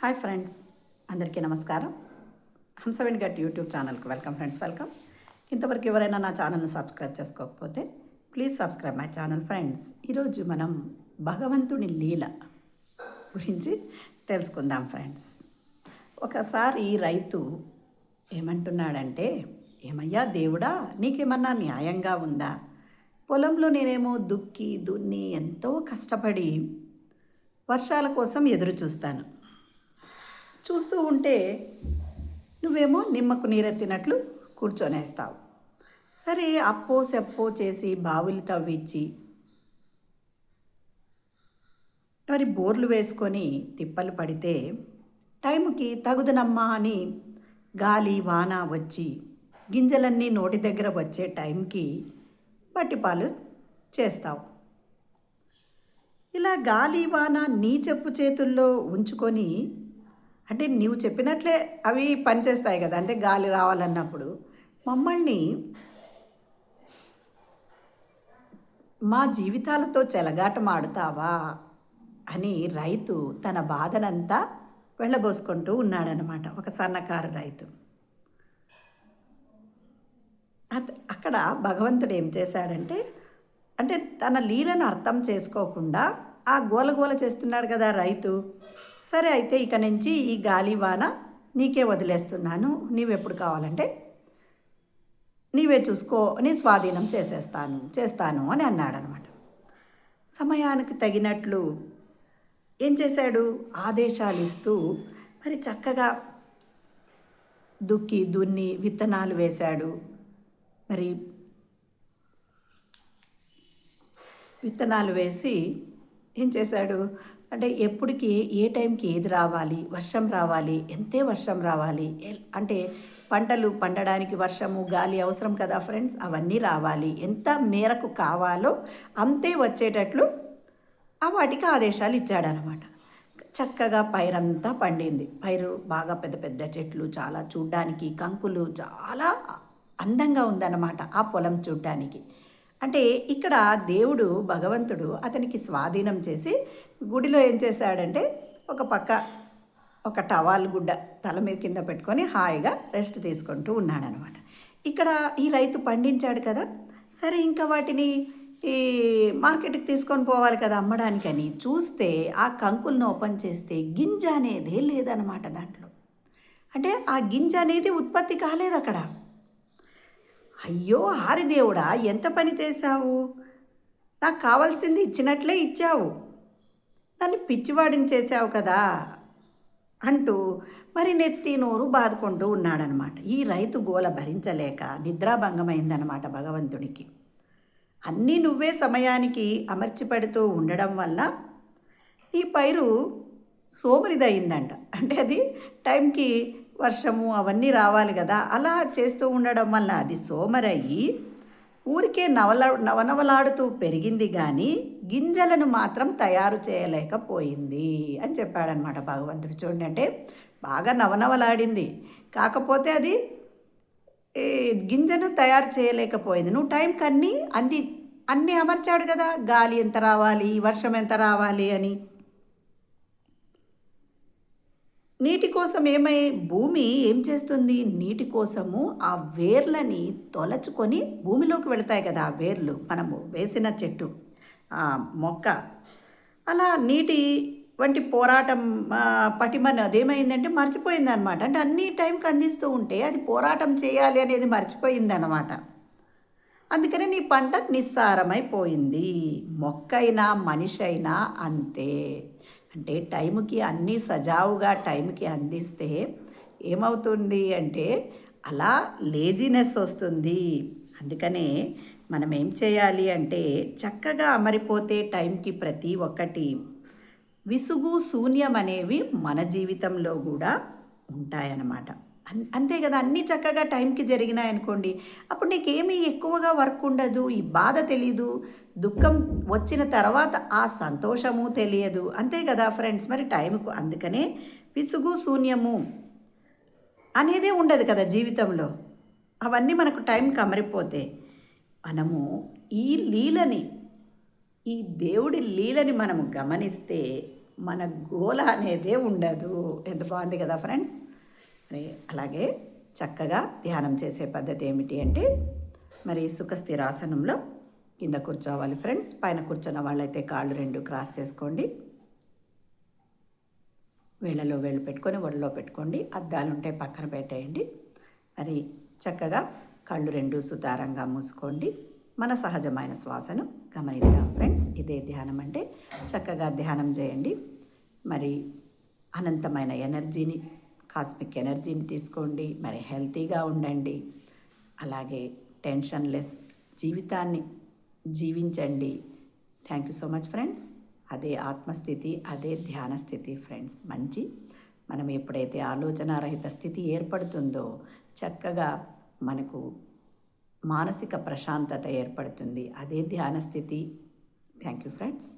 Hi friends, అందరికీ నమస్కారం. Hamsaveni gut YouTube ఛానల్కి వెల్కమ్ ఫ్రెండ్స్, వెల్కమ్. ఇంతవరకు ఎవరైనా నా ఛానల్ను సబ్స్క్రైబ్ చేసుకోకపోతే please subscribe my channel friends. ఈరోజు మనం భగవంతుని లీల గురించి తెలుసుకుందాం ఫ్రెండ్స్. ఒకసారి రైతు ఏమంటున్నాడంటే, ఏమయ్యా దేవుడా, నీకేమన్నా న్యాయంగా ఉందా? పొలంలో నేనేమో దుక్కి దున్ని ఎంతో కష్టపడి వర్షాల కోసం ఎదురు చూస్తూ ఉంటే నువ్వేమో నిమ్మకు నీరెత్తినట్లు కూర్చొనేస్తావు. సరే, అప్పో సెప్పో చేసి బావులు తవ్వించి మరి బోర్లు వేసుకొని తిప్పలు పడితే టైంకి తగుదనమ్మా అని గాలి వాన వచ్చి గింజలన్నీ నోటి దగ్గర వచ్చే టైంకి మట్టిపాలు చేస్తావు. ఇలా గాలి వాన నీ చెప్పు చేతుల్లో ఉంచుకొని, అంటే నీవు చెప్పినట్లే అవి పనిచేస్తాయి కదా, అంటే గాలి రావాలన్నప్పుడు మమ్మల్ని మా జీవితాలతో చెలగాటమాడుతావా అని రైతు తన బాధనంతా వెళ్ళబోసుకుంటూ ఉన్నాడనమాట. ఒక సన్నకారు రైతు. అక్కడ భగవంతుడు ఏం చేశాడంటే, అంటే తన లీలను అర్థం చేసుకోకుండా ఆ గోలగోల చేస్తున్నాడు కదా రైతు. సరే, అయితే ఇక నుంచి ఈ గాలి వాన నీకే వదిలేస్తున్నాను, నీవెప్పుడు కావాలంటే నీవే చూసుకో, నీ స్వాధీనం చేస్తాను అని అన్నాడనమాట. సమయానికి తగినట్లు ఏం చేశాడు, ఆదేశాలు ఇస్తూ మరి చక్కగా దుక్కి దున్ని విత్తనాలు వేశాడు. మరి విత్తనాలు వేసి ఏం చేశాడు అంటే, ఎప్పటికి ఏ టైంకి ఏది రావాలి, వర్షం రావాలి, ఎంతే వర్షం రావాలి, అంటే పంటలు పండడానికి వర్షము గాలి అవసరం కదా ఫ్రెండ్స్, అవన్నీ రావాలి, ఎంత మేరకు కావాలో అంతే వచ్చేటట్లు వాటికి ఆదేశాలు ఇచ్చాడనమాట. చక్కగా పైరంతా పండింది. పైరు బాగా పెద్ద పెద్ద చెట్లు, చాలా చూడ్డానికి కంకులు చాలా అందంగా ఉందన్నమాట ఆ పొలం చూడ్డానికి. అంటే ఇక్కడ దేవుడు భగవంతుడు అతనికి స్వాధీనం చేసి గుడిలో ఏం చేశాడంటే, ఒక పక్క ఒక టవాల్ గుడ్డ తల మీద కింద పెట్టుకొని హాయిగా రెస్ట్ తీసుకుంటూ ఉన్నాడనమాట. ఇక్కడ ఈ రైతు పండించాడు కదా, సరే ఇంకా వాటిని ఈ మార్కెట్కి తీసుకొని పోవాలి కదా అమ్మడానికని చూస్తే ఆ కంకులను ఓపెన్ చేస్తే గింజ అనేదే లేదనమాట దాంట్లో. అంటే ఆ గింజ అనేది ఉత్పత్తి కాలేదు అక్కడ. అయ్యో హారిదేవుడా, ఎంత పని చేశావు, నాకు కావాల్సింది ఇచ్చినట్లే ఇచ్చావు, నన్ను పిచ్చివాడిని చేశావు కదా అంటూ మరి నెత్తి నోరు బాదుకుంటూ ఉన్నాడనమాట. ఈ రైతు గోల భరించలేక నిద్రాభంగమైందనమాట భగవంతుడికి. అన్నీ నువ్వే సమయానికి అమర్చి పెడుతూ ఉండడం వల్ల ఈ పైరు సోమరిదయిందంట. అంటే అది టైంకి వర్షము అవన్నీ రావాలి కదా, అలా చేస్తూ ఉండడం వల్ల అది సోమరయ్యి ఊరికే నవనవలాడుతూ పెరిగింది, కానీ గింజలను మాత్రం తయారు చేయలేకపోయింది అని చెప్పాడనమాట భగవంతుడు. చూడండి, అంటే బాగా నవనవలాడింది, కాకపోతే అది గింజను తయారు చేయలేకపోయింది. నువ్వు టైంకి అన్నీ అమర్చాడు కదా, గాలి ఎంత రావాలి, వర్షం ఎంత రావాలి అని. నీటి కోసం భూమి ఏం చేస్తుంది, నీటి కోసము ఆ వేర్లని తొలచుకొని భూమిలోకి వెళతాయి కదా ఆ వేర్లు, మనము వేసిన చెట్టు మొక్క. అలా నీటి వంటి పోరాటం పటిమని అదేమైందంటే మర్చిపోయిందనమాట. అంటే అన్ని టైంకి అందిస్తూ ఉంటే అది పోరాటం చేయాలి అనేది మర్చిపోయిందనమాట. అందుకనే నీ పంట నిస్సారమైపోయింది. మొక్కైనా మనిషి అయినా అంతే. అంటే టైంకి అన్నీ సజావుగా టైంకి అందిస్తే ఏమవుతుంది అంటే అలా లేజినెస్ వస్తుంది. అందుకనే మనం ఏం చేయాలి అంటే చక్కగా అమరిపోతే టైంకి ప్రతి ఒక్కటి విసుగు శూన్యం అనేవి మన జీవితంలో కూడా ఉంటాయన్నమాట. అంతే కదా, అన్నీ చక్కగా టైంకి జరిగినాయనుకోండి, అప్పుడు నీకేమీ ఎక్కువగా వర్క్ ఉండదు, ఈ బాధ తెలీదు, దుఃఖం వచ్చిన తర్వాత ఆ సంతోషము తెలియదు. అంతే కదా ఫ్రెండ్స్, మరి టైంకు. అందుకనే విసుగు శూన్యము అనేదే ఉండదు కదా జీవితంలో. అవన్నీ మనకు టైంకి అమరిపోతే మనము ఈ లీలని, ఈ దేవుడి లీలని మనము గమనిస్తే మన గోల అనేదే ఉండదు. ఎంత బాగుంది కదా ఫ్రెండ్స్. మరి అలాగే చక్కగా ధ్యానం చేసే పద్ధతి ఏమిటి అంటే మరి సుఖస్థిరాసనంలో కింద కూర్చోవాలి ఫ్రెండ్స్. పైన కూర్చున్న వాళ్ళైతే కాళ్ళు రెండు క్రాస్ చేసుకోండి, వేళ్ళలో వేళ్ళు పెట్టుకొని ఒళ్ళలో పెట్టుకోండి, అద్దాలు ఉంటే పక్కన పెట్టేయండి. మరి చక్కగా కళ్ళు రెండు సుతారంగా మూసుకోండి. మన సహజమైన శ్వాసను గమనిద్దాం ఫ్రెండ్స్. ఇదే ధ్యానం అంటే. చక్కగా ధ్యానం చేయండి. మరి అనంతమైన ఎనర్జీని, కాస్మిక్ ఎనర్జీని తీసుకోండి. మరి హెల్తీగా ఉండండి. అలాగే టెన్షన్లెస్ జీవితాన్ని జీవించండి. Thank you so much friends. అదే ఆత్మస్థితి, అదే ధ్యాన స్థితి ఫ్రెండ్స్. మనం ఎప్పుడైతే ఆలోచనారహిత స్థితి ఏర్పడుతుందో చక్కగా మనకు మానసిక ప్రశాంతత ఏర్పడుతుంది. అదే ధ్యాన స్థితి. Thank you friends.